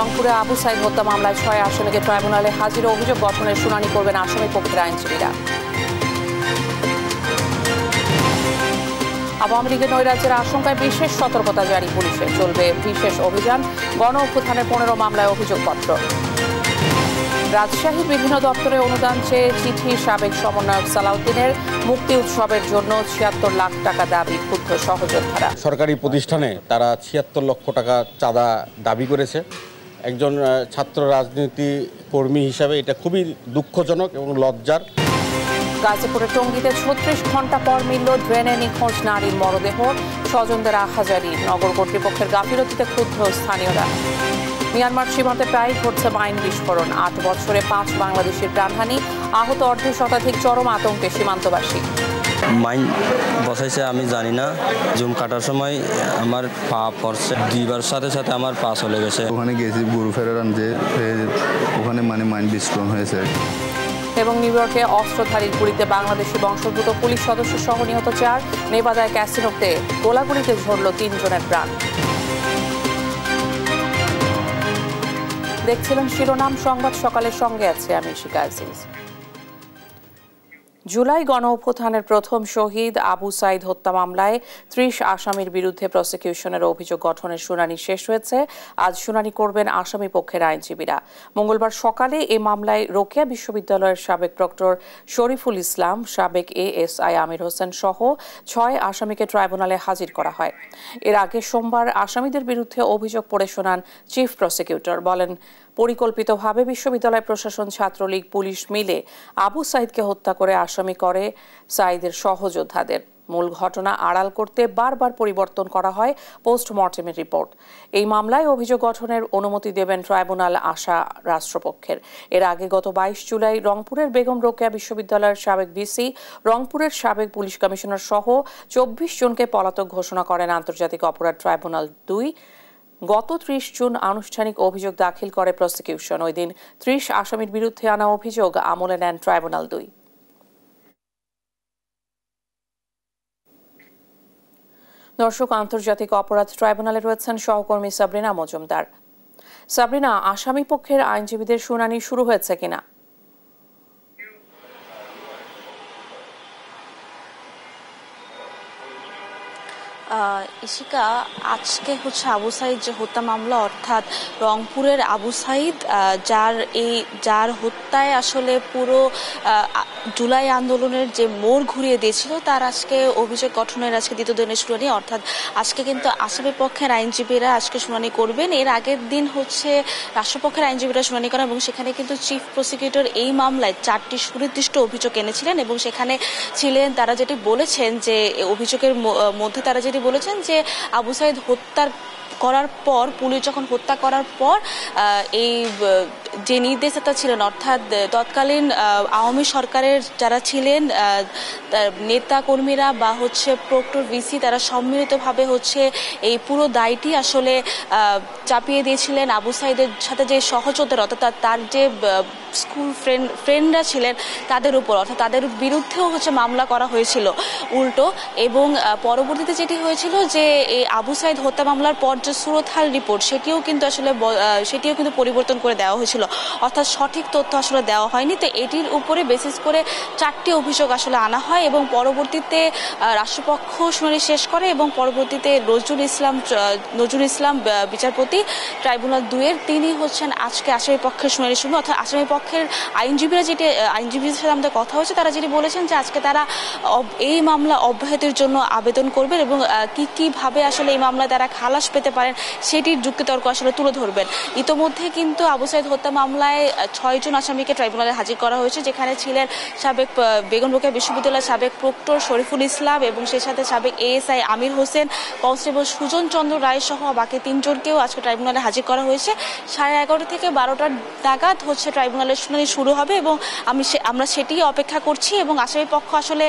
রংপুরে আবু সাইদ হত্যা মামলায় 6 আসামিকে ট্রাইব্যুনালে হাজির অভিযোগ গঠনের শুনানি করবেন আসামি পক্ষের আইনজীবীরা। আওয়ামী লীগের নৈরাজ্যের আশঙ্কায় বিশেষ সতর্কতা জারি পুলিশের, চলবে বিশেষ অভিযান। গণ অভ্যুত্থানের 15 মামলায় অভিযোগপত্র। রাজশাহীর বিভিন্ন দপ্তরে অনুদান চেয়ে চিঠি সাবেক সমন্বয়ক সালাউদ্দিনের। মুক্তি উৎসবের জন্য 76 লাখ টাকা দাবি ক্ষুব্ধ সহযোদ্ধারা। সরকারি প্রতিষ্ঠানে তারা 76 লক্ষ টাকা চাঁদা দাবি করেছে। একজন ছাত্র রাজনীতি কর্মী হিসাবে এটা খুবই দুঃখজনক এবং লজ্জার। গাজীপুরের টঙ্গীতে 36 ঘন্টা পর মিলল ড্রেনে নিখোঁজ নারীর মরদেহ। স্বজনদের আহাজারি, নগর কর্তৃপক্ষের গাফিলতিতে ক্ষুব্ধ স্থানীয়রা। মিয়ানমার সীমান্তে প্রায় ঘটছে মাইন বিস্ফোরণ। 8 বছরে 5 বাংলাদেশের প্রাণহানি, আহত 1.5 শতাধিক, চরম আতঙ্কে সীমান্তবাসী। মাইন বসাইছে আমি জানি না, জুম কাটার সময় আমার পা পড়ছে, 2বার সাথে সাথে আমার পা চলে গেছে। ওখানে গেছি গরু ফেরার আনতে, ওখানে মাইন বিস্ফোরণ হয়েছে। এবং নিউ ইয়র্কে অস্ত্রধারীর গুলিতে বাংলাদেশি বংশোদ্ভূত পুলিশ সদস্য সহ নিহত 4। নেভাদায় ক্যাসিনোতে গোলাগুলিতে ঝরল 3 জনের প্রাণ। দেখছিলেন শিরোনাম সংবাদ, সকালের সঙ্গে আছে আমি শিকা আজিজ। জুলাই গণ অভ্যুত্থানের প্রথম শহীদ আবু সাইদ হত্যা মামলায় 30 আসামির বিরুদ্ধে প্রসিকিউশনের অভিযোগ গঠনের শুনানি শেষ হয়েছে। আজ শুনানি করবেন আসামি পক্ষের আইনজীবীরা। মঙ্গলবার সকালে এই মামলায় রোকেয়া বিশ্ববিদ্যালয়ের সাবেক প্রক্টর শরীফুল ইসলাম, সাবেক এএসআই আমির হোসেন সহ 6 আসামিকে ট্রাইব্যুনালে হাজির করা হয়। এর আগে সোমবার আসামিদের বিরুদ্ধে অভিযোগ পড়ে শোনান চিফ প্রসিকিউটর। বলেন, পরিকল্পিতভাবে বিশ্ববিদ্যালয় প্রশাসন, ছাত্রলীগ, পুলিশ মিলে আবু সাইদকে হত্যা করে আসামি করে সাইদের সহযোদ্ধাদের। মূল ঘটনা আড়াল করতে বারবার পরিবর্তন করা হয় পোস্টমর্টেমের রিপোর্ট। এই মামলায় অভিযোগ গঠনের অনুমতি দেবেন ট্রাইব্যুনাল আশা রাষ্ট্রপক্ষের। এর আগে গত 22 জুলাই রংপুরের বেগম রোকেয়া বিশ্ববিদ্যালয়ের সাবেক ভিসি, রংপুরের সাবেক পুলিশ কমিশনার সহ 24 জনকে পলাতক ঘোষণা করেন আন্তর্জাতিক অপরাধ ট্রাইব্যুনাল 2। গত 30 জুন আনুষ্ঠানিক অভিযোগ দাখিল করে প্রসিকিউশন। ওই দিন 30 আসামির বিরুদ্ধে আনা অভিযোগ আমলে নেন ট্রাইব্যুনাল 2। দর্শক, আন্তর্জাতিক অপরাধ ট্রাইব্যুনালে রয়েছেন সহকর্মী সাবরিনা মজুমদার। সাবরিনা, আসামি পক্ষের আইনজীবীদের শুনানি শুরু হয়েছে কিনা? ইশিকা, আজকে হচ্ছে আবু সাইদ যে হত্যা মামলা, অর্থাৎ রংপুরের আবু সাইদ, যার হত্যায় আসলে পুরো জুলাই আন্দোলনের যে মোড় ঘুরিয়ে দিয়েছিল, তার আজকে অভিযোগ গঠনের আজকে দ্বিতীয় দিনের শুনানি। অর্থাৎ আজকে কিন্তু আসামি পক্ষের আইনজীবীরা আজকে শুনানি করবেন। এর আগের দিন হচ্ছে রাষ্ট্রপক্ষের আইনজীবীরা শুনানি করেন এবং সেখানে কিন্তু চিফ প্রসিকিউটর এই মামলায় 4টি সুনির্দিষ্ট অভিযোগ এনেছিলেন এবং সেখানে ছিলেন তারা যেটি বলেছেন যে অভিযোগের মধ্যে তারা যেটি বলেছেন যে আবু সাইদ হত্যার করার পর, পুলিশ যখন হত্যা করার পর এই যে নির্দেশদাতা ছিলেন, অর্থাৎ তৎকালীন আওয়ামী সরকারের যারা ছিলেন নেতা কর্মীরা বা হচ্ছে প্রক্টর ভিসি, তারা সম্মিলিতভাবে হচ্ছে এই পুরো দায়টি আসলে চাপিয়ে দিয়েছিলেন আবু সাইদের সাথে যে সহযোদ্ধারা, অর্থাৎ তার যে স্কুল ফ্রেন্ডরা ছিলেন তাদের উপর, অর্থাৎ তাদের বিরুদ্ধেও হচ্ছে মামলা করা হয়েছিল উল্টো। এবং পরবর্তীতে যেটি হয়েছিল যে এই আবু সাইদ হত্যা মামলার পর যে সুরতহাল রিপোর্ট, সেটিও কিন্তু পরিবর্তন করে দেওয়া হয়েছিল, অর্থাৎ সঠিক তথ্য আসলে দেওয়া হয়নি। তো এটির উপরে বেসিস করে 4টি অভিযোগ আসলে আনা হয় এবং পরবর্তীতে রাষ্ট্রপক্ষ শুনানি শেষ করে এবং পরবর্তীতে নজরুল ইসলাম বিচারপতি ট্রাইব্যুনাল 2-এর, তিনি হচ্ছেন আজকে আসামি পক্ষের শুনানি শুনবেন। অর্থাৎ আসামি পক্ষের আইনজীবীদের সাথে আমাদের কথা হয়েছে, তারা যেটি বলেছেন যে আজকে তারা এই মামলা অব্যাহতির জন্য আবেদন করবেন এবং কিভাবে আসলে এই মামলায় তারা খালাস পেতে পারেন সেটির যুক্তিতর্ক আসলে তুলে ধরবেন। ইতোমধ্যে কিন্তু আবু সাইদ হত্যা মামলায় 6 জন আসামিকে ট্রাইব্যুনালে হাজির করা হয়েছে, যেখানে ছিলেন সাবেক বেগম রোকেয়া বিশ্ববিদ্যালয়ের সাবেক প্রক্টর শরীফুল ইসলাম এবং সেই সাথে সাবেক এএসআই আমির হোসেন, কনস্টেবল সুজন চন্দ্র রায় সহ বাকি 3 জনকেও আজকে ট্রাইব্যুনালে হাজির করা হয়েছে। 11:30 থেকে 12টা নাগাদ হচ্ছে ট্রাইব্যুনালের শুনানি শুরু হবে এবং আমরা সেটি অপেক্ষা করছি এবং আসামি পক্ষ আসলে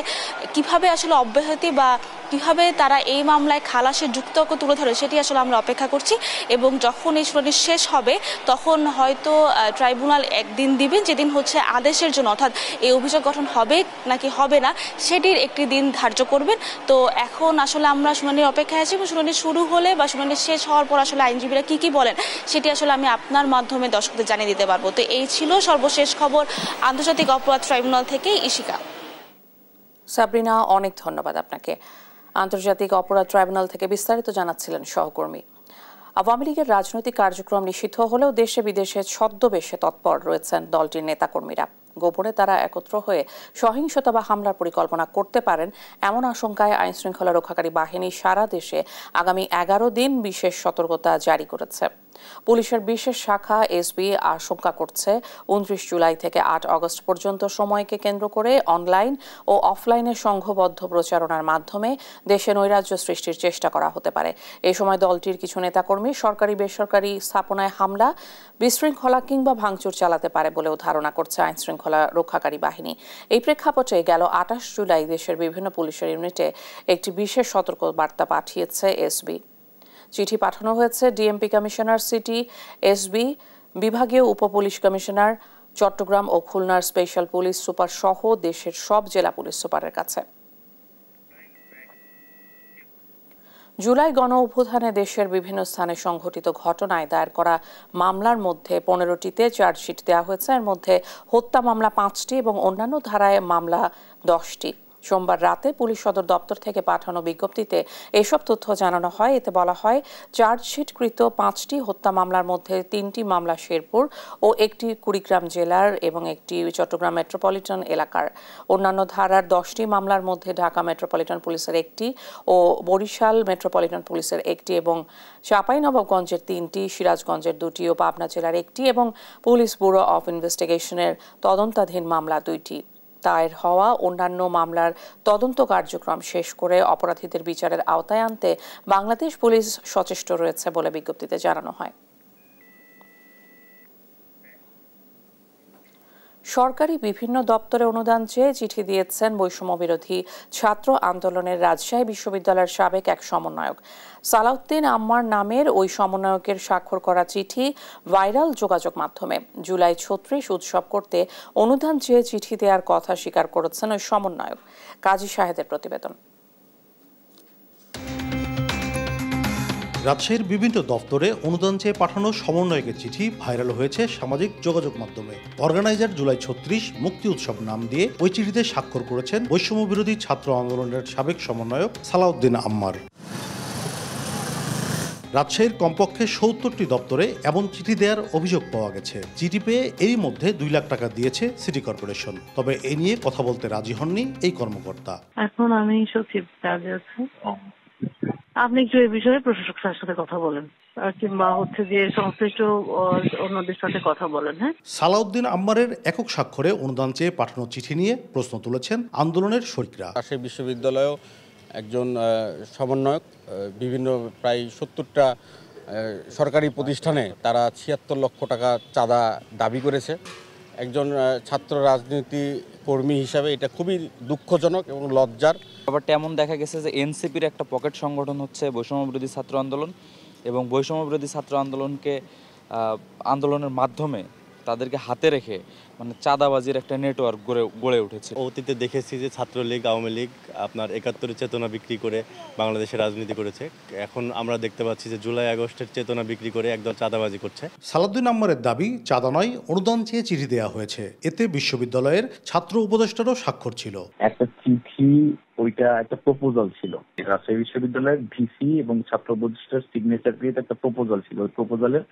কিভাবে আসলে অব্যাহতি বা কিভাবে তারা এই মামলায় খালাসের যুক্তকে তুলে ধরে সেটি আসলে আমরা অপেক্ষা করছি। এবং যখন এই শুনানি শেষ হবে তখন হয়তো ট্রাইব্যুনাল একদিন দিবেন, যেদিন হচ্ছে আদেশের জন্য, অর্থাৎ এই অভিযোগ গঠন হবে নাকি হবে না সেটির একটি দিন ধার্য করবেন। তো এখন আসলে আমরা শুনানির অপেক্ষায় আছি এবং শুনানি শুরু হলে বা শুনানি শেষ হওয়ার পর আসলে আইনজীবীরা কি বলেন সেটি আসলে আমি আপনার মাধ্যমে দর্শকদের জানিয়ে দিতে পারবো। তো এই ছিল সর্বশেষ খবর আন্তর্জাতিক অপরাধ ট্রাইব্যুনাল থেকে। ইশিকা। সাবরিনা, অনেক ধন্যবাদ আপনাকে। আন্তর্জাতিক অপরাধ ট্রাইব্যুনাল থেকে বিস্তারিত জানাচ্ছিলেন সহকর্মী। আওয়ামী লীগের রাজনৈতিক কার্যক্রম নিষিদ্ধ হলেও দেশে বিদেশে ছদ্মবেশে তৎপর রয়েছেন দলটির নেতাকর্মীরা। গোপনে তারা একত্র হয়ে সহিংসতা বা হামলার পরিকল্পনা করতে পারেন এমন আশঙ্কায় আইনশৃঙ্খলা রক্ষাকারী বাহিনী সারা দেশে আগামী 11 দিন বিশেষ সতর্কতা জারি করেছে। পুলিশের বিশেষ শাখা এসবি আশঙ্কা করছে 29 জুলাই থেকে 8 আগস্ট পর্যন্ত সময়কে কেন্দ্র করে অনলাইন ও অফলাইনে সংঘবদ্ধ প্রচারণার মাধ্যমে দেশে নৈরাজ্য সৃষ্টির চেষ্টা করা হতে পারে। এই সময় দলটির কিছু নেতাকর্মী সরকারি বেসরকারি স্থাপনায় হামলা, বিশৃঙ্খলা কিংবা ভাঙচুর চালাতে পারে বলেও ধারণা করছে আইনশৃঙ্খলা রক্ষাকারী বাহিনী। এই প্রেক্ষাপটে গেল 28 জুলাই দেশের বিভিন্ন পুলিশের ইউনিটে একটি বিশেষ সতর্কবার্তা পাঠিয়েছে এসবি। চিঠি পাঠানো হয়েছে ডিএমপি কমিশনার, সিটি এসবি বিভাগীয় উপপুলিশ কমিশনার, চট্টগ্রাম ও খুলনার স্পেশাল পুলিশ সুপার সহ দেশের সব জেলা পুলিশ সুপারের কাছে। জুলাই গণ অভ্যুত্থানে দেশের বিভিন্ন স্থানে সংঘটিত ঘটনায় দায়ের করা মামলার মধ্যে 15টিতে চার্জশিট দেওয়া হয়েছে। এর মধ্যে হত্যা মামলা 5টি এবং অন্যান্য ধারায় মামলা 10টি। সোমবার রাতে পুলিশ সদর দপ্তর থেকে পাঠানো বিজ্ঞপ্তিতে এসব তথ্য জানানো হয়। এতে বলা হয়, চার্জশিটকৃত 5টি হত্যা মামলার মধ্যে 3টি মামলা শেরপুর ও একটি কুড়িগ্রাম জেলার এবং একটি চট্টগ্রাম মেট্রোপলিটন এলাকার। অন্যান্য ধারার 10টি মামলার মধ্যে ঢাকা মেট্রোপলিটন পুলিশের একটি ও বরিশাল মেট্রোপলিটন পুলিশের একটি এবং চাঁপাইনবাবগঞ্জের 3টি, সিরাজগঞ্জের 2টি ও পাবনা জেলার একটি এবং পুলিশ ব্যুরো অফ ইনভেস্টিগেশনের তদন্তাধীন মামলা 2টি। দায়ের হওয়া অন্যান্য মামলার তদন্ত কার্যক্রম শেষ করে অপরাধীদের বিচারের আওতায় আনতে বাংলাদেশ পুলিশ সচেষ্ট রয়েছে বলে বিজ্ঞপ্তিতে জানানো হয়। সরকারি বিভিন্ন দপ্তরে অনুদান চেয়ে চিঠি দিয়েছেন বৈষম্য বিরোধী ছাত্র আন্দোলনের রাজশাহী বিশ্ববিদ্যালয়ের সাবেক এক সমন্বয়ক। সালাউদ্দিন আম্মার নামের ওই সমন্বয়কের স্বাক্ষর করা চিঠি ভাইরাল যোগাযোগ মাধ্যমে। জুলাই 36 উৎসব করতে অনুদান চেয়ে চিঠি দেওয়ার কথা স্বীকার করেছেন ওই সমন্বয়ক। কাজী শাহেদের প্রতিবেদন। রাজশাহীর বিভিন্ন দপ্তরে অনুদান চেয়ে পাঠানো সমন্বয়কের চিঠি ভাইরাল হয়েছে সামাজিক যোগাযোগ মাধ্যমে। অর্গানাইজার জুলাই 36 মুক্তি উৎসব নাম দিয়ে ওই চিঠিতে স্বাক্ষর করেছেন বৈষম্য বিরোধী ছাত্র আন্দোলনের সাবেক সমন্বয়ক সালাউদ্দিন আম্মার। রাজশাহীর কমপক্ষে 70টি দপ্তরে এমন চিঠি দেওয়ার অভিযোগ পাওয়া গেছে। চিঠি পেয়ে এরই মধ্যে 2 লাখ টাকা দিয়েছে সিটি কর্পোরেশন। তবে এ নিয়ে কথা বলতে রাজি হননি এই কর্মকর্তা। এখন আমি সচিব কাজে আছি, আপনি একটু এই বিষয়ে প্রশাসক স্যারের সাথে কথা বলেন কিংবা হচ্ছে যে সংশ্লিষ্ট অন্যদের সাথে কথা বলেন। হ্যাঁ, সালাউদ্দিন আম্মারের একক স্বাক্ষরে অনুদান চেয়ে পাঠানো চিঠি নিয়ে প্রশ্ন তুলেছেন আন্দোলনের শরিকরা। রাজশাহী বিশ্ববিদ্যালয়েও একজন সমন্বয়ক বিভিন্ন প্রায় 70টা সরকারি প্রতিষ্ঠানে তারা 76 লক্ষ টাকা চাঁদা দাবি করেছে। একজন ছাত্র রাজনীতি কর্মী হিসাবে এটা খুবই দুঃখজনক এবং লজ্জার। ব্যাপারটা এমন দেখা গেছে যে এনসিপির একটা পকেট সংগঠন হচ্ছে বৈষম্য বিরোধী ছাত্র আন্দোলন, এবং বৈষম্য বিরোধী ছাত্র আন্দোলনের মাধ্যমে তাদেরকে হাতে রেখে মানে চাঁদাবাজির একটা নেটওয়ার্ক গড়ে উঠেছে। অতীতে দেখেছি যে ছাত্রলীগ, আওয়ামী লীগ আপনার 71-এর চেতনা বিক্রি করে বাংলাদেশে রাজনীতি করেছে। এখন আমরা দেখতে পাচ্ছি যে জুলাই আগস্টের চেতনা বিক্রি করে একদল চাঁদাবাজি করছে। সালাউদ্দিন আম্মারের দাবি, চাঁদা নয়, অনুদান চেয়ে চিঠি দেওয়া হয়েছে। এতে বিশ্ববিদ্যালয়ের ছাত্র উপদেষ্টারও স্বাক্ষর ছিল। একটা চিঠি, ওইটা একটা প্রপোজাল ছিল। রাজশাহী বিশ্ববিদ্যালয়ের ভিসি এবং ছাত্র উপদেষ্টার সিগনেচার দিয়ে একটা প্রপোজাল ছিল। ওই প্রপোজালের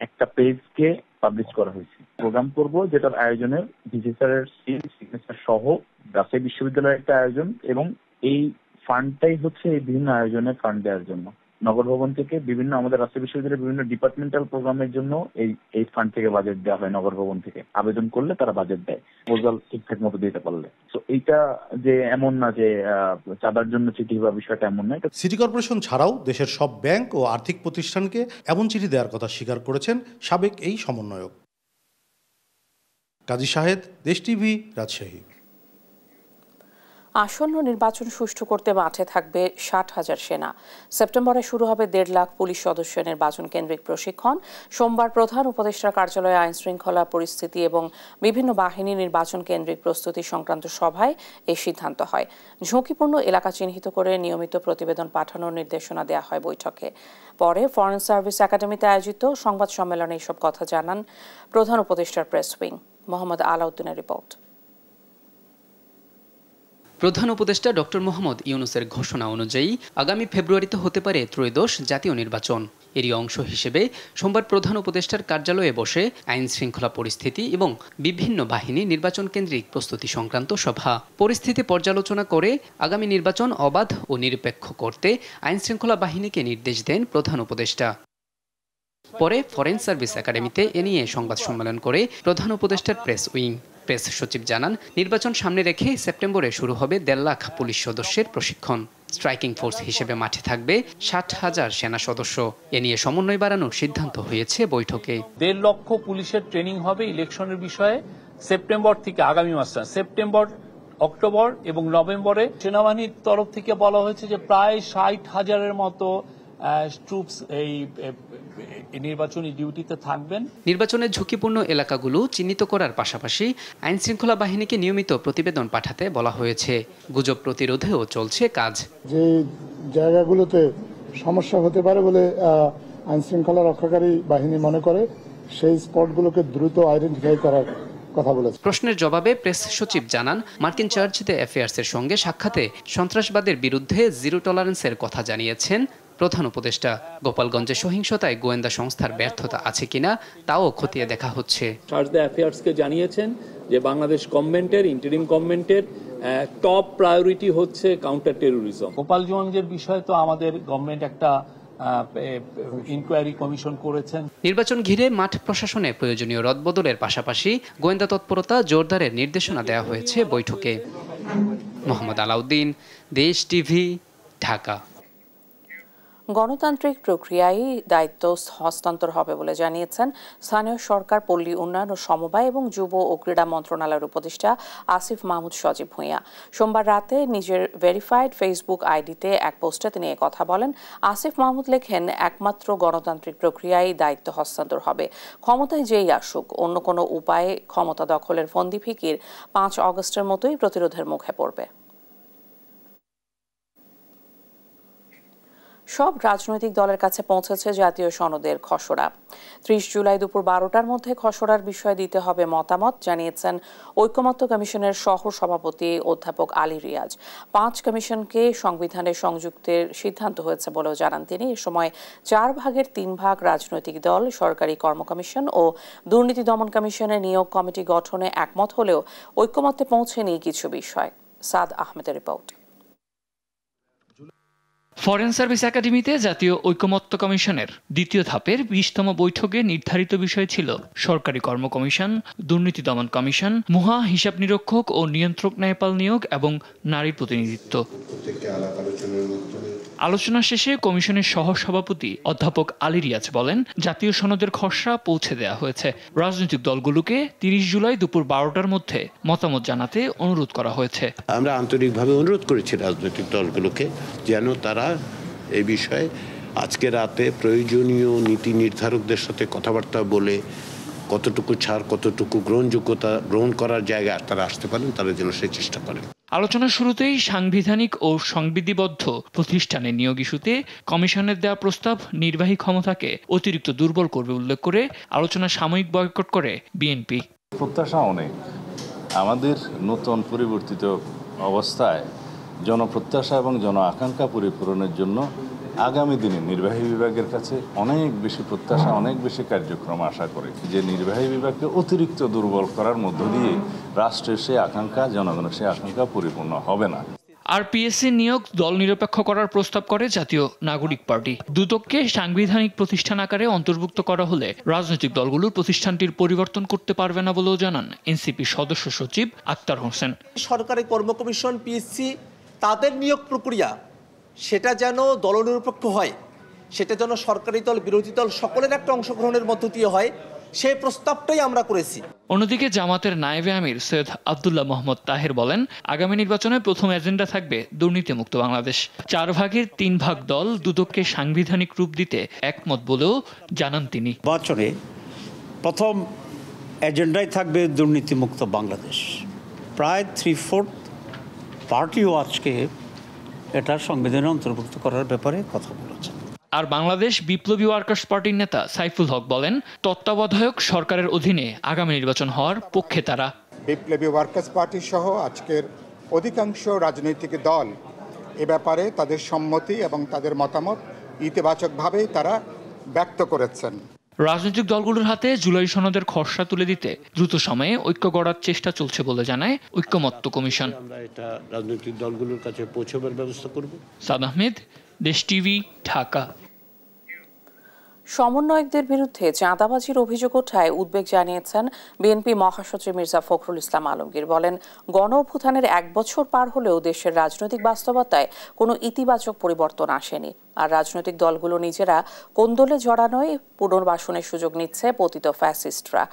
একটা পেজকে পাবলিশ করা হয়েছে। প্রোগ্রাম করব যেটার আয়োজনে ভিসি স্যারের সিগনেচার সহ রাজশাহী বিশ্ববিদ্যালয়ের একটা আয়োজন, এবং এই ফান্ডটাই হচ্ছে এই বিভিন্ন আয়োজনের ফান্ড দেওয়ার জন্য। নগর ভবন থেকে বিভিন্ন আমাদের রাজশাহী বিশ্ববিদ্যালয়ের বিভিন্ন ডিপার্টমেন্টাল প্রোগ্রামের জন্য এই ফান্ড থেকে বাজেট দেওয়া হয়। নগর ভবন থেকে আবেদন করলে তারা বাজেট দেয়, প্রপোজাল ঠিকঠাক মতো দিতে পারলে। তো এইটা যে এমন না যে চাঁদার জন্য চিঠি বা বিষয়টা এমন না। সিটি কর্পোরেশন ছাড়াও দেশের সব ব্যাংক ও আর্থিক প্রতিষ্ঠানকে এমন চিঠি দেওয়ার কথা স্বীকার করেছেন সাবেক এই সমন্বয়ক। কাজী শাহেদ, দেশ টিভি, রাজশাহী। আসন্ন নির্বাচন সুষ্ঠু করতে মাঠে থাকবে 60,000 সেনা। সেপ্টেম্বরে শুরু হবে 1.5 লাখ পুলিশ সদস্য নির্বাচন কেন্দ্রিক প্রশিক্ষণ। সোমবার প্রধান উপদেষ্টার কার্যালয়ে আইন শৃঙ্খলা পরিস্থিতি এবং বিভিন্ন বাহিনী নির্বাচন কেন্দ্রিক প্রস্তুতি সংক্রান্ত সভায় এই সিদ্ধান্ত হয়। ঝুঁকিপূর্ণ এলাকা চিহ্নিত করে নিয়মিত প্রতিবেদন পাঠানোর নির্দেশনা দেওয়া হয় বৈঠকে। পরে ফরেন সার্ভিস একাডেমিতে আয়োজিত সংবাদ সম্মেলনে এসব কথা জানান প্রধান উপদেষ্টার প্রেস উইং। মোহাম্মদ আলাউদ্দিনের রিপোর্ট। প্রধান উপদেষ্টা ডক্টর মোহাম্মদ ইউনূসের ঘোষণা অনুযায়ী আগামী ফেব্রুয়ারিতে হতে পারে ত্রয়োদশ জাতীয় নির্বাচন। এরই অংশ হিসেবে সোমবার প্রধান উপদেষ্টার কার্যালয়ে বসে আইন শৃঙ্খলা পরিস্থিতি এবং বিভিন্ন বাহিনী নির্বাচন কেন্দ্রিক প্রস্তুতি সংক্রান্ত সভা। পরিস্থিতি পর্যালোচনা করে আগামী নির্বাচন অবাধ ও নিরপেক্ষ করতে আইন শৃঙ্খলা বাহিনীকে নির্দেশ দেন প্রধান উপদেষ্টা। পরে ফরেন সার্ভিস একাডেমিতে এ নিয়ে সংবাদ সম্মেলন করে প্রধান উপদেষ্টার প্রেস উইং। প্রেস সচিব জানান, নির্বাচন সামনে রেখে সেপ্টেম্বরে শুরু হবে 1.5 লাখ পুলিশ সদস্যের প্রশিক্ষণ। স্ট্রাইকিং ফোর্স হিসেবে মাঠে থাকবে 60,000 সেনা সদস্য। এ নিয়ে সমন্বয় বাড়ানোর সিদ্ধান্ত হয়েছে বৈঠকে। 1.5 লক্ষ পুলিশের ট্রেনিং হবে ইলেকশনের বিষয়ে সেপ্টেম্বর থেকে আগামী মাসটা সেপ্টেম্বর, অক্টোবর এবং নভেম্বরে। সেনাবাহিনীর তরফ থেকে বলা হয়েছে যে প্রায় 60,000-এর মতো ট্রুপস এই নির্বাচনী ডিউটিতে থাকবেন। নির্বাচনের ঝুঁকিপূর্ণ এলাকাগুলো চিহ্নিত করার পাশাপাশি আইন শৃঙ্খলা বাহিনীকে নিয়মিত প্রতিবেদন পাঠাতে বলা হয়েছে। গুজব প্রতিরোধেও চলছে কাজ। যে জায়গাগুলোতে সমস্যা হতে পারে বলে আইন শৃঙ্খলা রক্ষাকারী বাহিনী মনে করে, সেই স্পটগুলোকে দ্রুত আইডেন্টিফাই করার কথা বলেছে। প্রশ্নের জবাবে প্রেস সচিব জানান, মার্কিন চার্জ দ্য অ্যাফেয়ার্সের সঙ্গে সাক্ষাতে সন্ত্রাসবাদের বিরুদ্ধে জিরো টলারেন্সের কথা জানিয়েছেন প্রধান উপদেষ্টা। গোপালগঞ্জে সহিংসতায় গোয়েন্দা সংস্থার ব্যর্থতা আছে কিনা তাও খতিয়ে দেখা হচ্ছে। চার্জ দ্য অ্যাফেয়ার্সকে জানিয়েছেন যে বাংলাদেশ গভর্নমেন্টের, ইন্টারিম গভর্নমেন্টের টপ প্রায়োরিটি হচ্ছে কাউন্টার টেরোরিজম। গোপালগঞ্জের বিষয়ে তো আমাদের গভর্নমেন্ট একটা ইনকোয়ারি কমিশন করেছেন। নির্বাচন ঘিরে মাঠ প্রশাসনে প্রয়োজনীয় রদবদলের পাশাপাশি গোয়েন্দা তৎপরতা জোরদারের নির্দেশনা দেওয়া হয়েছে বৈঠকে। মোহাম্মদ আলাউদ্দিন, দেশ টিভি, ঢাকা। গণতান্ত্রিক প্রক্রিয়ায় দায়িত্ব হস্তান্তর হবে বলে জানিয়েছেন স্থানীয় সরকার, পল্লী উন্নয়ন ও সমবায় এবং যুব ও ক্রীড়া মন্ত্রণালয়ের উপদেষ্টা আসিফ মাহমুদ সজীব ভূঁইয়া। সোমবার রাতে নিজের ভেরিফাইড ফেসবুক আইডিতে এক পোস্টে তিনি কথা বলেন। আসিফ মাহমুদ লেখেন, একমাত্র গণতান্ত্রিক প্রক্রিয়ায় দায়িত্ব হস্তান্তর হবে। ক্ষমতায় যেই আসুক, অন্য কোনো উপায়ে ক্ষমতা দখলের ফন্দি ফিকির 5 অগস্টের মতোই প্রতিরোধের মুখে পড়বে। সব রাজনৈতিক দলের কাছে পৌঁছেছে জাতীয় সনদের খসড়া। 30 জুলাই দুপুর 12টার মধ্যে খসড়ার বিষয়ে দিতে হবে মতামত, জানিয়েছেন ঐকমত্য কমিশনের সহ সভাপতি অধ্যাপক আলী রিয়াজ। 5 কমিশনকে সংবিধানে সংযুক্তের সিদ্ধান্ত হয়েছে বলেও জানান তিনি। এ সময় 4 ভাগের 3 ভাগ রাজনৈতিক দল সরকারি কর্ম কমিশন ও দুর্নীতি দমন কমিশনের নিয়োগ কমিটি গঠনে একমত হলেও ঐকমত্যে পৌঁছেনি কিছু বিষয়। সাদ আহমেদের রিপোর্ট। ফরেন সার্ভিস একাডেমিতে জাতীয় ঐকমত্য কমিশনের দ্বিতীয় ধাপের 20তম বৈঠকে নির্ধারিত বিষয় ছিল সরকারি কর্ম কমিশন, দুর্নীতি দমন কমিশন, মহা হিসাব নিরীক্ষক ও নিয়ন্ত্রক ন্যায়পাল নিয়োগ এবং নারী প্রতিনিধিত্ব। আলোচনা শেষে কমিশনের সহ সভাপতি অধ্যাপক আলী রিয়াজ বলেন, জাতীয় সনদের খসড়া পৌঁছে দেওয়া হয়েছে। রাজনৈতিক দলগুলোকে 30 জুলাই দুপুর 12টার মধ্যে মতামত জানাতে অনুরোধ করা হয়েছে। আমরা আন্তরিকভাবে অনুরোধ করেছি রাজনৈতিক দলগুলোকে যেন তারা এই বিষয়ে আজকে রাতে প্রয়োজনীয় নীতি নির্ধারকদের সাথে কথাবার্তা বলে কতটুকু ছাড়, কতটুকু গ্রহণযোগ্যতা গ্রহণ করার জায়গায় তারা আসতে পারেন, তারা যেন সেই চেষ্টা করেন। আলোচনার শুরুতেই সাংবিধানিক ও সংবিধিবদ্ধ প্রতিষ্ঠানের নিয়োগ ইস্যুতে কমিশনের দেওয়া প্রস্তাব নির্বাহী ক্ষমতাকে অতিরিক্ত দুর্বল করবে উল্লেখ করে আলোচনা সাময়িক বয়কট করে বিএনপি। প্রত্যাশা অনেক, আমাদের নতুন পরিবর্তিত অবস্থায় জনপ্রত্যাশা এবং জন আকাঙ্ক্ষা পরিপূরণের জন্য আগামী দিনে নির্বাহী বিভাগের কাছে অনেক বেশি প্রত্যাশা, অনেক বেশি কার্যক্রম আশা করে যে নির্বাহী বিভাগকে অতিরিক্ত দুর্বল করার মধ্য দিয়ে রাষ্ট্রের সেই আকাঙ্ক্ষা, জনগণের সেই আকাঙ্ক্ষা পরিপূর্ণ হবে না। আরপিএসসি নিয়োগ দল নিরপেক্ষ করার প্রস্তাব করে জাতীয় নাগরিক পার্টি। দুদককে সাংবিধানিক প্রতিষ্ঠান আকারে অন্তর্ভুক্ত করা হলে রাজনৈতিক দলগুলো প্রতিষ্ঠানটির পরিবর্তন করতে পারবে না বলেও জানান এনসিপি সদস্য সচিব আক্তার হোসেন। সরকারি কর্ম কমিশন, পিএসসি, তাদের নিয়োগ প্রক্রিয়া সেটা যেন দলনিরপেক্ষ হয়, সেটা যেন সরকারি দল, বিরোধী দল সকলের একটা অংশগ্রহণের মধ্য দিয়ে হয়, সেই প্রস্তাবটাই আমরা করেছি। অন্যদিকে জামাতের নায়েবে আমির সৈয়দ আব্দুল্লাহ মোহাম্মদ তাহের বলেন, আগামী নির্বাচনে প্রথম এজেন্ডা থাকবে দুর্নীতিমুক্ত বাংলাদেশ। 4 ভাগের 3 ভাগ দল দুদককে সাংবিধানিক রূপ দিতে একমত বলেও জানান তিনি। নির্বাচনে প্রথম এজেন্ডায় থাকবে দুর্নীতিমুক্ত বাংলাদেশ। প্রায় 3/4 পার্টিও আজকে এটা সংবিধানে অন্তর্ভুক্ত করার ব্যাপারে কথা বলেছে। আর বাংলাদেশ বিপ্লবী ওয়ার্কার্স পার্টির নেতা সাইফুল হক বলেন, তত্ত্বাবধায়ক সরকারের অধীনে আগামী নির্বাচন হওয়ার পক্ষে তারা। বিপ্লবী ওয়ার্কার্স পার্টি সহ আজকের অধিকাংশ রাজনৈতিক দল এ ব্যাপারে তাদের সম্মতি এবং তাদের মতামত ইতিবাচকভাবেই তারা ব্যক্ত করেছেন। রাজনৈতিক দলগুলোর হাতে জুলাই সনদের খসড়া তুলে দিতে দ্রুত সময়ে ঐক্য গড়ার চেষ্টা চলছে বলে জানায় ঐক্যমত্য কমিশন। আমরা এটা রাজনৈতিক দলগুলোর কাছে পৌঁছাবার ব্যবস্থা করব। সাদ আহমেদ, দেশ টিভি, ঢাকা। সমন্বয়কদের বিরুদ্ধে চাঁদাবাজির অভিযোগ ওঠায় উদ্বেগ জানিয়েছেন বিএনপি মহাসচিব মির্জা ফখরুল ইসলাম আলমগীর। বলেন, গণ অভ্যুত্থানের 1 বছর পার হলেও দেশের রাজনৈতিক বাস্তবতায় কোনো ইতিবাচক পরিবর্তন আসেনি। আর রাজনৈতিক দলগুলো নিজেরা কোন্দলে জড়ানোয় পুনর্বাসনের সুযোগ নিচ্ছে পতিত ফ্যাসিস্টরা।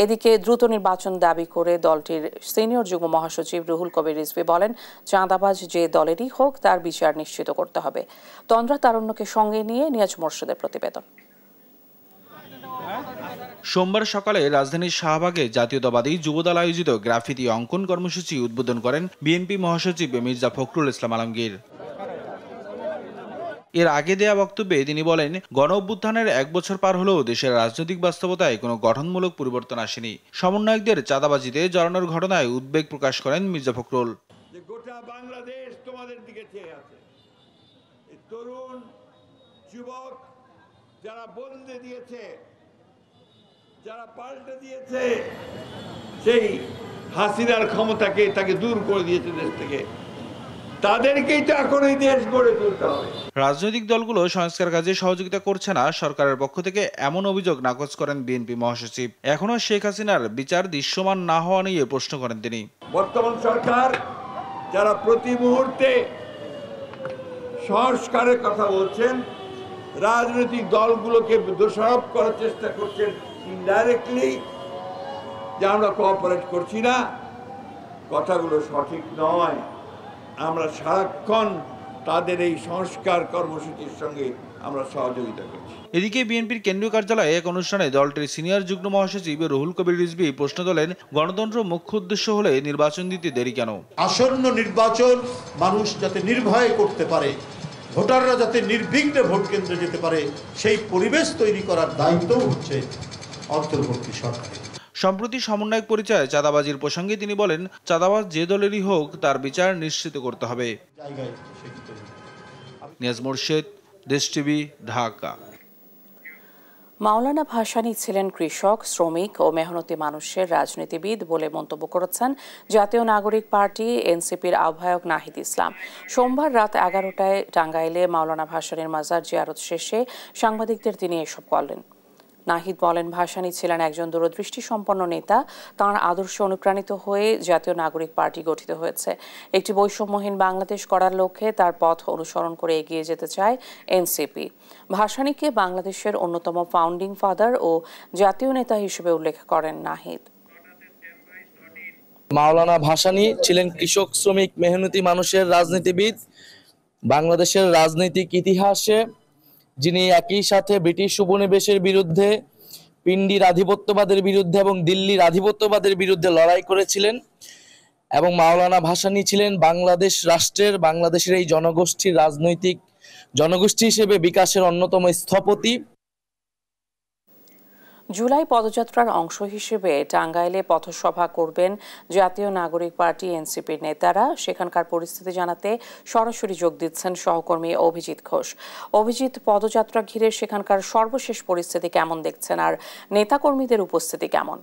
এদিকে দ্রুত নির্বাচন দাবি করে দলটির সিনিয়র যুগ্ম মহাসচিব রুহুল কবির রিজভী বলেন, চাঁদাবাজ যে দলেরই হোক তার বিচার নিশ্চিত করতে হবে। তন্দ্রা তারুণ্যকে সঙ্গে নিয়ে নিয়াজ মোর্শেদের প্রতিবেদন। সোমবার সকালে রাজধানীর শাহবাগে জাতীয়তাবাদী যুবদল আয়োজিত গ্রাফিতি অঙ্কন কর্মসূচি উদ্বোধন করেন বিএনপি মহাসচিব মির্জা ফখরুল ইসলাম আলমগীর। এর আগে দেয়া বক্তব্যে তিনি বলেন, গণ অভ্যুত্থানের 1 বছর পার হলেও দেশের রাজনৈতিক বাস্তবতায় কোনো গঠনমূলক পরিবর্তন আসেনি। সমন্বয়কদের চাঁদাবাজিতে জড়ানোর ঘটনায় উদ্বেগ প্রকাশ করেন মির্জা ফখরুল। গোটা বাংলাদেশ তোমাদের দিকে চেয়ে আছে। তরুণ যুবক যারা বদলে দিয়েছে, যারা পাল্টে দিয়েছে, সেই হাসিনার ক্ষমতাকে তাকে দূর করে দিয়েছে দেশ থেকে, তাদেরকেই তো এখন এই দেশ গড়ে তুলতে হবে। রাজনৈতিক দলগুলো সংস্কার কাজে সহযোগিতা করছে না, সরকারের পক্ষ থেকে এমন অভিযোগ নাকচ করেন বিএনপি মহাসচিব। এখনো শেখ হাসিনার বিচার দৃশ্যমান না হওয়া নিয়ে প্রশ্ন করেন তিনি। বর্তমান সরকার যারা প্রতি মুহূর্তে সংস্কারের কথা বলছেন, রাজনৈতিক দলগুলোকে দোষারোপ করার চেষ্টা করছেন ইনডাইরেক্টলি, যে আমরা কোঅপারেট করছি না, কথাগুলো সঠিক নয়। আমরা সারাক্ষণ তাদের এই সংস্কার কর্মসূচির সঙ্গে আমরা সহযোগিতা করছি। এদিকে বিএনপির কেন্দ্রীয় কার্যালয়ে এক অনুষ্ঠানে দলটির সিনিয়র যুগ্ম মহাসচিব রুহুল কবির রিজভী প্রশ্ন তোলেন, গণতন্ত্র মুখ্য উদ্দেশ্য হলে নির্বাচন দিতে দেরি কেন? আসন্ন নির্বাচন মানুষ যাতে নির্ভয়ে করতে পারে, ভোটাররা যাতে নির্বিঘ্নে ভোট কেন্দ্রে যেতে পারে, সেই পরিবেশ তৈরি করার দায়িত্ব হচ্ছে অন্তর্বর্তী সরকারের। সম্প্রতি সমন্বয়ক পরিচয়ে চাঁদাবাজির প্রসঙ্গে তিনি বলেন, চাঁদাবাজ যে দলেরই হোক তার বিচার নিশ্চিত করতে হবে। নিয়াজ মোর্শেদ, দেশ টিভি, ঢাকা। মাওলানা ভাসানী ছিলেন কৃষক, শ্রমিক ও মেহনতি মানুষের রাজনীতিবিদ বলে মন্তব্য করেছেন জাতীয় নাগরিক পার্টি এনসিপির আহ্বায়ক নাহিদ ইসলাম। সোমবার রাত 11টায় টাঙ্গাইলে মাওলানা ভাসানীর মাজার জিয়ারত শেষে সাংবাদিকদের তিনি এসব বলেন। নাহিদ বলেন, ভাসানী ছিলেন একজন দূরদৃষ্টি সম্পন্ন নেতা। তাঁর আদর্শে অনুপ্রাণিত হয়ে জাতীয় নাগরিক পার্টি গঠিত হয়েছে। একটি বৈষম্যহীন বাংলাদেশ গড়ার লক্ষ্যে তার পথ অনুসরণ করে এগিয়ে যেতে চায় এনসিপি। ভাসানীকে বাংলাদেশের অন্যতম ফাউন্ডিং ফাদার ও জাতীয় নেতা হিসেবে উল্লেখ করেন নাহিদ। মাওলানা ভাসানী ছিলেন কৃষক, শ্রমিক, মেহনতি মানুষের রাজনীতিবিদ। বাংলাদেশের রাজনৈতিক ইতিহাসে যিনি একই সাথে ব্রিটিশ উপনিবেশের বিরুদ্ধে, পিন্ডির আধিপত্যবাদের বিরুদ্ধে এবং দিল্লির আধিপত্যবাদের বিরুদ্ধে লড়াই করেছিলেন, এবং মাওলানা ভাসানী ছিলেন বাংলাদেশ রাষ্ট্রের, বাংলাদেশের এই জনগোষ্ঠীর রাজনৈতিক জনগোষ্ঠী হিসেবে বিকাশের অন্যতম স্থপতি। জুলাই পদযাত্রার অংশ হিসেবে টাঙ্গাইলে পথসভা করবেন জাতীয় নাগরিক পার্টি এনসিপির নেতারা। সেখানকার পরিস্থিতি জানাতে সরাসরি যোগ দিচ্ছেন সহকর্মী অভিজিৎ ঘোষ। অভিজিৎ, পদযাত্রা ঘিরে সেখানকার সর্বশেষ পরিস্থিতি কেমন দেখছেন, আর নেতাকর্মীদের উপস্থিতি কেমন?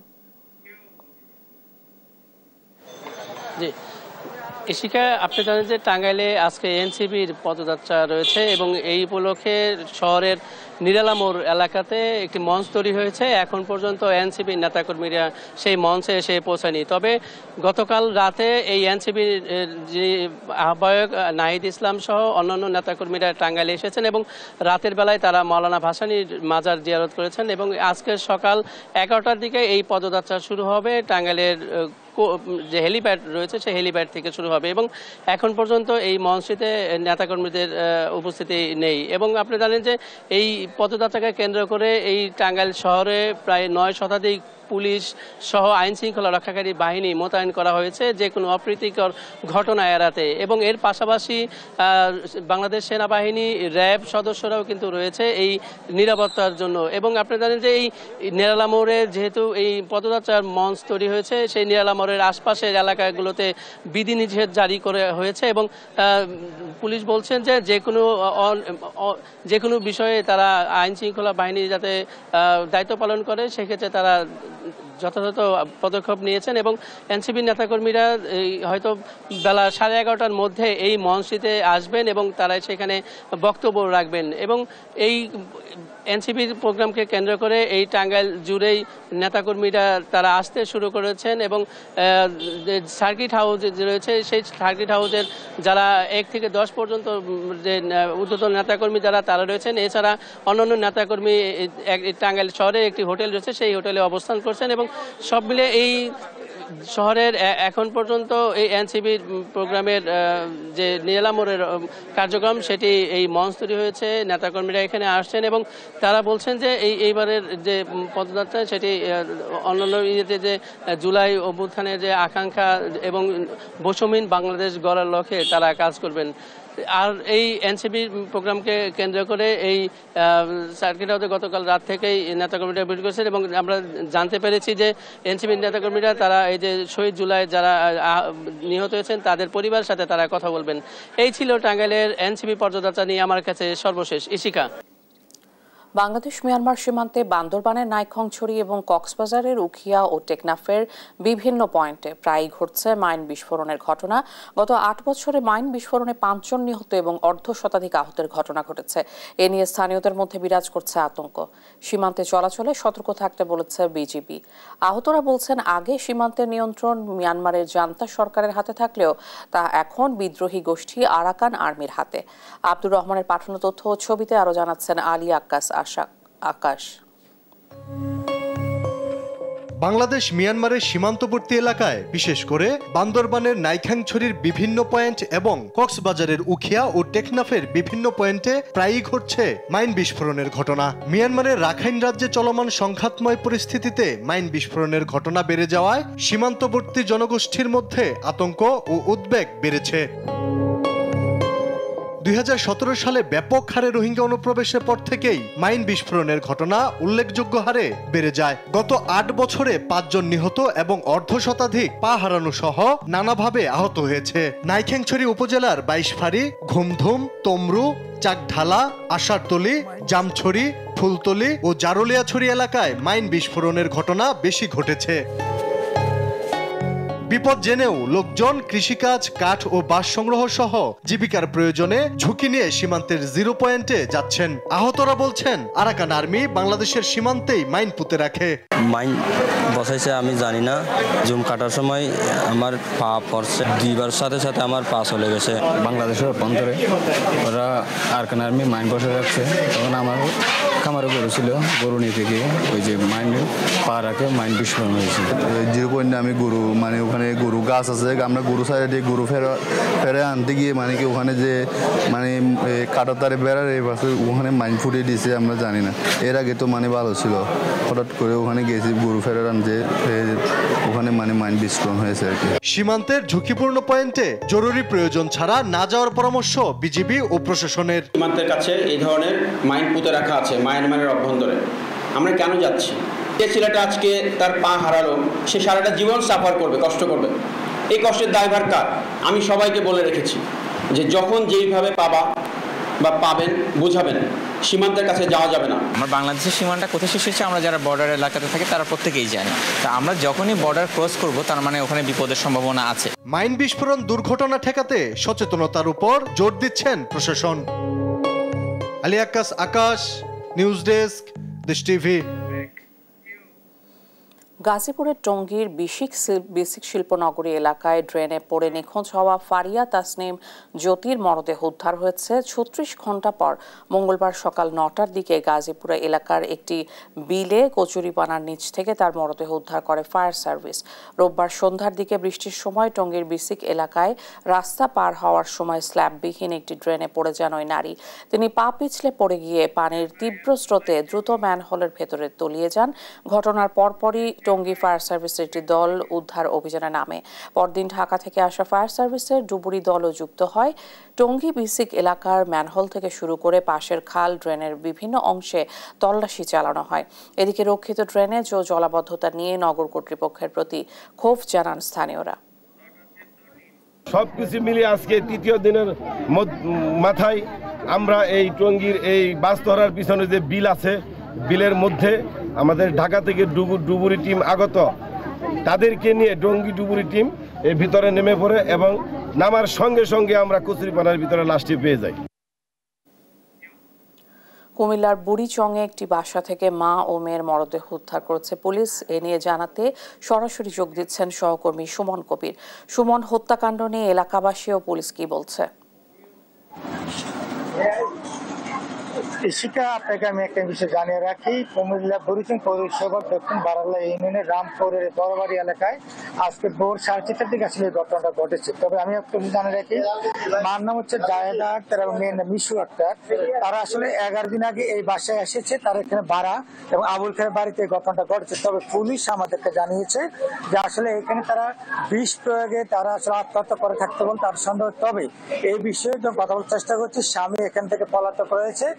ইশিকা, আপনি জানেন যে টাঙ্গাইলে আজকে এনসিপির পদযাত্রা রয়েছে এবং এই উপলক্ষে শহরের নিরালা মোড় এলাকাতে একটি মঞ্চ তৈরি হয়েছে। এখন পর্যন্ত এনসিপির নেতাকর্মীরা সেই মঞ্চে এসে পৌঁছায়নি। তবে গতকাল রাতে এই এনসিপির যে আহ্বায়ক নাহিদ ইসলাম সহ অন্যান্য নেতাকর্মীরা টাঙ্গাইলে এসেছেন এবং রাতের বেলায় তারা মাওলানা ভাসানীর মাজার জিয়ারত করেছেন এবং আজকে সকাল 11টার দিকে এই পদযাত্রা শুরু হবে। টাঙ্গাইলের যে হেলিপ্যাড রয়েছে সেই হেলিপ্যাড থেকে শুরু হবে এবং এখন পর্যন্ত এই মঞ্চটিতে নেতাকর্মীদের উপস্থিতি নেই। এবং আপনি জানেন যে এই পদযাত্রাকে কেন্দ্র করে এই টাঙ্গাইল শহরে প্রায় 9 শতাধিক পুলিশ সহ আইন শৃঙ্খলা রক্ষাকারী বাহিনী মোতায়েন করা হয়েছে যে কোনো অপ্রীতিকর ঘটনা এড়াতে। এবং এর পাশাপাশি বাংলাদেশ সেনাবাহিনী, র্যাব সদস্যরাও কিন্তু রয়েছে এই নিরাপত্তার জন্য। এবং আপনি জানেন যে এই নিরালা মোড়ে যেহেতু এই পদযাত্রার মঞ্চ তৈরি হয়েছে, সেই নিরালা মোড়ের আশপাশের এলাকাগুলোতে বিধিনিষেধ জারি করে হয়েছে এবং পুলিশ বলছেন যে যে কোনো বিষয়ে তারা আইন শৃঙ্খলা বাহিনী যাতে দায়িত্ব পালন করে সেক্ষেত্রে তারা যথাযথ পদক্ষেপ নিয়েছেন। এবং এনসিপির নেতাকর্মীরা হয়তো বেলা 11:30টার মধ্যে এই মঞ্চটিতে আসবেন এবং তারা সেখানে বক্তব্য রাখবেন। এবং এই এনসিপির প্রোগ্রামকে কেন্দ্র করে এই টাঙ্গাইল জুড়েই নেতাকর্মীরা তারা আসতে শুরু করেছেন এবং সার্কিট হাউস যে রয়েছে সেই সার্কিট হাউসের যারা 1 থেকে 10 পর্যন্ত যে ঊর্ধ্বতন নেতাকর্মী যারা তারা রয়েছেন, এছাড়া অন্যান্য নেতাকর্মী টাঙ্গাইল শহরে একটি হোটেল রয়েছে সেই হোটেলে অবস্থান করছেন। এবং সব মিলে এই শহরের এখন পর্যন্ত এই এনসিপির প্রোগ্রামের যে নিরালা মোড়ের কার্যক্রম সেটি এই মঞ্চ তৈরি হয়েছে, নেতাকর্মীরা এখানে আসছেন এবং তারা বলছেন যে এইবারের যে পদযাত্রা সেটি অন্যান্য ইয়েতে যে জুলাই অভ্যুত্থানের যে আকাঙ্ক্ষা এবং বৈষম্যহীন বাংলাদেশ গড়ার লক্ষ্যে তারা কাজ করবেন। আর এই এনসিপি প্রোগ্রামকে কেন্দ্র করে এই সার্কিট হাউসে গতকাল রাত থেকেই নেতাকর্মীরা ভিড় করেছেন এবং আমরা জানতে পেরেছি যে এনসিপির নেতাকর্মীরা তারা এই যে শহীদ জুলাই যারা নিহত হয়েছেন তাদের পরিবারের সাথে তারা কথা বলবেন। এই ছিল টাঙ্গাইলের এনসিপি পদযাত্রা নিয়ে আমার কাছে সর্বশেষ। ইশিকা। বাংলাদেশ মিয়ানমার সীমান্তে বান্দরবানের নাইখংছড়ি এবং কক্সবাজারের উখিয়া ও টেকনাফের বিভিন্ন পয়েন্টে প্রায়ই ঘটছে মাইন বিস্ফোরণের ঘটনা। গত 8 বছরে মাইন বিস্ফোরণে 5 জন নিহত এবং অর্ধশতাধিক আহতের ঘটনা ঘটেছে। এ নিয়ে স্থানীয়দের মধ্যে বিরাজ করছে আতঙ্ক। সীমান্তে চলাচলে সতর্ক থাকতে বলেছে বিজিবি। আহতরা বলছেন আগে সীমান্তের নিয়ন্ত্রণ মিয়ানমারের জান্তা সরকারের হাতে থাকলেও তা এখন বিদ্রোহী গোষ্ঠী আরাকান আর্মির হাতে। আব্দুর রহমানের পাঠানো তথ্য ও ছবিতে আরো জানাচ্ছেন আলী আকাশ। বাংলাদেশ মিয়ানমারের সীমান্তবর্তী এলাকায় বিশেষ করে বান্দরবানের নাইখাংছড়ির বিভিন্ন পয়েন্ট এবং কক্সবাজারের উখিয়া ও টেকনাফের বিভিন্ন পয়েন্টে প্রায়ই ঘটছে মাইন বিস্ফোরণের ঘটনা। মিয়ানমারের রাখাইন রাজ্যে চলমান সংঘাতময় পরিস্থিতিতে মাইন বিস্ফোরণের ঘটনা বেড়ে যাওয়ায় সীমান্তবর্তী জনগোষ্ঠীর মধ্যে আতঙ্ক ও উদ্বেগ বেড়েছে। 2017 সালে ব্যাপক হারে রোহিঙ্গা অনুপ্রবেশের পর থেকেই মাইন বিস্ফোরণের ঘটনা উল্লেখযোগ্য হারে বেড়ে যায়। গত 8 বছরে 5 জন নিহত এবং অর্ধশতাধিক পা হারানো সহ নানাভাবে আহত হয়েছে। নাইখাংছড়ি উপজেলার 22 ফাঁড়ি, ঘুমধুম, তমরু, চাকঢালা, আশারতলি, জামছড়ি, ফুলতলি ও জারুলিয়াছড়ি এলাকায় মাইন বিস্ফোরণের ঘটনা বেশি ঘটেছে। বিপদ জেনেও লোকজন কৃষিকাজ, কাঠ ও বাঁশ সংগ্রহ সহ জীবিকার প্রয়োজনে ঝুঁকি নিয়ে সীমান্তের 0 পয়েন্টে যাচ্ছেন। আহতরা বলছেন আরাকান আর্মি বাংলাদেশের সীমান্তেই মাইন পুঁতে রাখে। মাইন বসাইছে আমি জানি না, জুম কাটার সময় আমার পা পড়ছে, 2 বার সাথে সাথে আমার পা চলে গেছে। বাংলাদেশের অভ্যন্তরে ওরা আরাকান আর্মি মাইন বসে রাখছে, তখন আমার খামারে গরু ছিল, গরু নিতে গিয়ে ওই যে মাইন পা রাখে মাইন বিস্ফোরণ হয়েছে। 0 পয়েন্টে আমি গরু মানে ওখানে গরু গাছ আছে, আমরা গরু সাইডে দিয়ে গরু ফেরে আনতে গিয়ে মানে কি ওখানে যে মানে কাটার তারে বেড়ার এই পাশে ওখানে মাইন ফুটিয়ে দিয়েছে, আমরা জানি না। এর আগে তো মানে ভালো ছিল, হঠাৎ করে ওখানে গেছি গরু ফেরে আনতে, ওখানে মানে মাইন বিস্ফোরণ হয়েছে আর কি। সীমান্তের ঝুঁকিপূর্ণ পয়েন্টে জরুরি প্রয়োজন ছাড়া না যাওয়ার পরামর্শ বিজিবি ও প্রশাসনের। সীমান্তের কাছে এই ধরনের মাইন পুঁতে রাখা আছে মায়ানমারের অভ্যন্তরে। আমরা কেন যাচ্ছি? যে ছেলেটা আজকে তার পা হারালো, সে সারাটা জীবন সাফার করবে, কষ্ট করবে। এই কষ্টের দায়ভার কার? আমি সবাইকে বলে রেখেছি যে যখন যেইভাবে পাবা বা পাবেন বোঝাবেন, সীমান্তের কাছে যাওয়া যাবে না। আমার বাংলাদেশের সীমানাটা কোথায় শেষ হচ্ছে আমরা যারা বর্ডার এলাকাতে থাকি তারা প্রত্যেকেই জানি। তা আমরা যখনই বর্ডার ক্রস করব তার মানে ওখানে বিপদের সম্ভাবনা আছে। মাইন বিস্ফোরণ দুর্ঘটনা ঠেকাতে সচেতনতার উপর জোর দিচ্ছেন প্রশাসন। আলী আক্কাস, আকাশ, নিউজ ডেস্ক, দেশ টিভি। গাজীপুরের টঙ্গীর বিসিক শিল্পনগরী এলাকায় ড্রেনে পড়ে নিখোঁজ হওয়া ফারিয়া তাসনিম জ্যোতির মরদেহ উদ্ধার হয়েছে ৩৬ ঘণ্টা পর। মঙ্গলবার সকাল ৯টার দিকে গাজীপুরে এলাকার একটি বিলে কচুরিপানার নিচ থেকে তার মরদেহ উদ্ধার করে ফায়ার সার্ভিস। রোববার সন্ধ্যার দিকে বৃষ্টির সময় টঙ্গীর বিসিক এলাকায় রাস্তা পার হওয়ার সময় স্ল্যাববিহীন একটি ড্রেনে পড়ে যান ওই নারী। তিনি পা পিছলে পড়ে গিয়ে পানির তীব্র স্রোতে দ্রুত ম্যানহোলের ভেতরে তলিয়ে যান। ঘটনার পরপরই টঙ্গী ফায়ার সার্ভিসের একটি দল উদ্ধার অভিযানে নামে। পরদিন ঢাকা থেকে আসা ফায়ার সার্ভিসের ডুবুরি দলও যুক্ত হয়। টঙ্গী বিসিক এলাকার ম্যানহোল থেকে শুরু করে পাশের খাল, ড্রেনের বিভিন্ন অংশে তল্লাশি চালানো হয়। এদিকে রক্ষিত ড্রেনেজ ও জলাবদ্ধতা নিয়ে নগর কর্তৃপক্ষের প্রতি ক্ষোভ জানান স্থানীয়রা। সবকিছু মিলিয়ে আজকে তৃতীয় দিনের মাথায় আমরা এই টঙ্গীর এই বাস ধরার পিছনে যে বিল আছে, বিলের মধ্যে আমাদের ঢাকা থেকে ডুবুরি টিম আগত, তাদেরকে নিয়ে টঙ্গী ডুবুরি টিম এর ভিতরে নেমে পড়ে এবং নামার সঙ্গে সঙ্গে আমরা কচুরিপানার ভিতরে লাশটি পেয়ে যাই। কুমিল্লার বুড়িচংয়ে একটি বাসা থেকে মা ও মেয়ের মরদেহ উদ্ধার করেছে পুলিশ। এ নিয়ে জানাতে সরাসরি যোগ দিচ্ছেন সহকর্মী সুমন কবির। সুমন, হত্যাকাণ্ড নিয়ে এলাকাবাসী ও পুলিশ কি বলছে? ইশিকা, আপনাকে আমি একটা বিষয় জানিয়ে রাখি, কুমিল্লা বুড়িচং পৌরসভার দক্ষিণ বারাল্লা ইউনিয়নের রামপুরের বড়বাড়ি এলাকায় আজকে ভোর 4:30টার দিকে আসলে এই ঘটনাটা ঘটেছে। তবে আমি একটা বিষয় জানিয়ে রাখি, মার নাম হচ্ছে জায়েদা আক্তার এবং মেয়ের নাম মিশু আক্তার। তারা আসলে 11 দিন আগে এই বাসায় এসেছে, তারা এখানে ভাড়া, এবং আবুল খায়ের বাড়িতে এই ঘটনাটা ঘটেছে। তবে পুলিশ আমাদেরকে জানিয়েছে যে আসলে এখানে তারা বিষ প্রয়োগে তারা আসলে আত্মহত্যা করে থাকতে বলে তার সন্দেহ। তবে এই বিষয়ে যখন কথা বলার চেষ্টা করছি, স্বামী এখান থেকে পলাতক রয়েছে।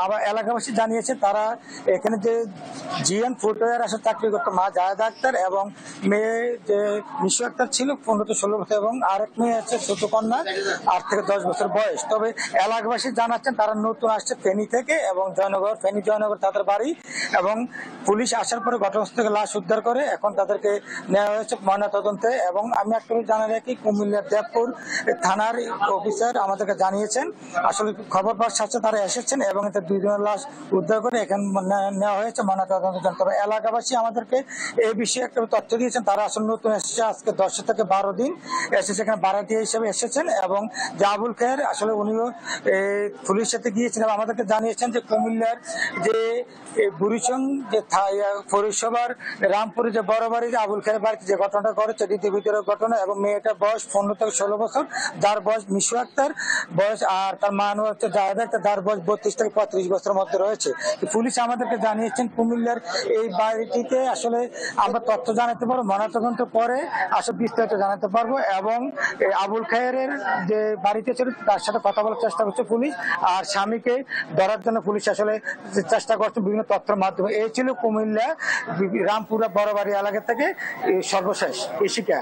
আবার এলাকাবাসী জানিয়েছে তারা এখানে যে জিএন ফুটওয়্যার আসলে চাকরি করতো মা জায়েদা আক্তার এবং মেয়ে যে মিশু আক্তার ছিল 15 থেকে 16 বছর, এবং আরেক মেয়ে আছে ছোট কন্যা 8 থেকে 10 বছর বয়স। তবে এলাকাবাসী জানাচ্ছেন তারা নতুন আসছে ফেনী থেকে এবং জয়নগর তাদের বাড়ি, এবং পুলিশ আসার পরে ঘটনাস্থল থেকে লাশ উদ্ধার করে এখন তাদেরকে নেওয়া হয়েছে ময়নাতদন্তে। এবং আমি একটা জানা রাখি, কুমিল্লার দেবপুর থানার অফিসার আমাদেরকে জানিয়েছেন আসলে খবর পাওয়ার সাথে তারা এসেছেন এবং এতে 2 জনের লাশ উদ্ধার করে এখানে নেওয়া হয়েছে ময়নাতদন্তের জন্য। তবে এলাকাবাসী আমাদেরকে এই বিষয়ে একটা তথ্য দিয়েছেন, তারা আসলে নতুন এসেছে, আজকে 10 থেকে 12 দিন এসেছে, এখানে ভাড়াটিয়া হিসেবে এসেছেন। এবং যে আবুল খায়ের আসলে উনিও পুলিশের সাথে গিয়েছেন এবং আমাদেরকে জানিয়েছেন যে কুমিল্লার যে বুড়িচং যে পৌরসভার রামপুরে যে বড় বাড়ি আবুল খায়ের বাড়িতে যে ঘটনাটা ঘটেছে দ্বিতীয় ভিতরের ঘটনা, এবং মেয়েটার বয়স 15 থেকে 16 বছর, যার বয়স মিশু আক্তার বয়স, আর তার মা হচ্ছে জায়েদা আক্তার, যার বয়স 32 থেকে 35 বছরের মধ্যে রয়েছে। পুলিশ আমাদেরকে জানিয়েছেন কুমিল্লার এই বাড়িটিতে আসলে আমরা তথ্য জানাতে পারবো, ময়নাতদন্ত পরে আসলে বিস্তারিত জানাতে পারবো। এবং আবুল খায়ের যে বাড়িতে ছিল তার সাথে কথা বলার চেষ্টা করছে পুলিশ, আর স্বামীকে ধরার জন্য পুলিশ আসলে চেষ্টা করছে বিভিন্ন তথ্যের মাধ্যমে। এই ছিল কুমিল্লা রামপুরা বড়বাড়ি এলাকা থেকে সর্বশেষ। ইশিকা।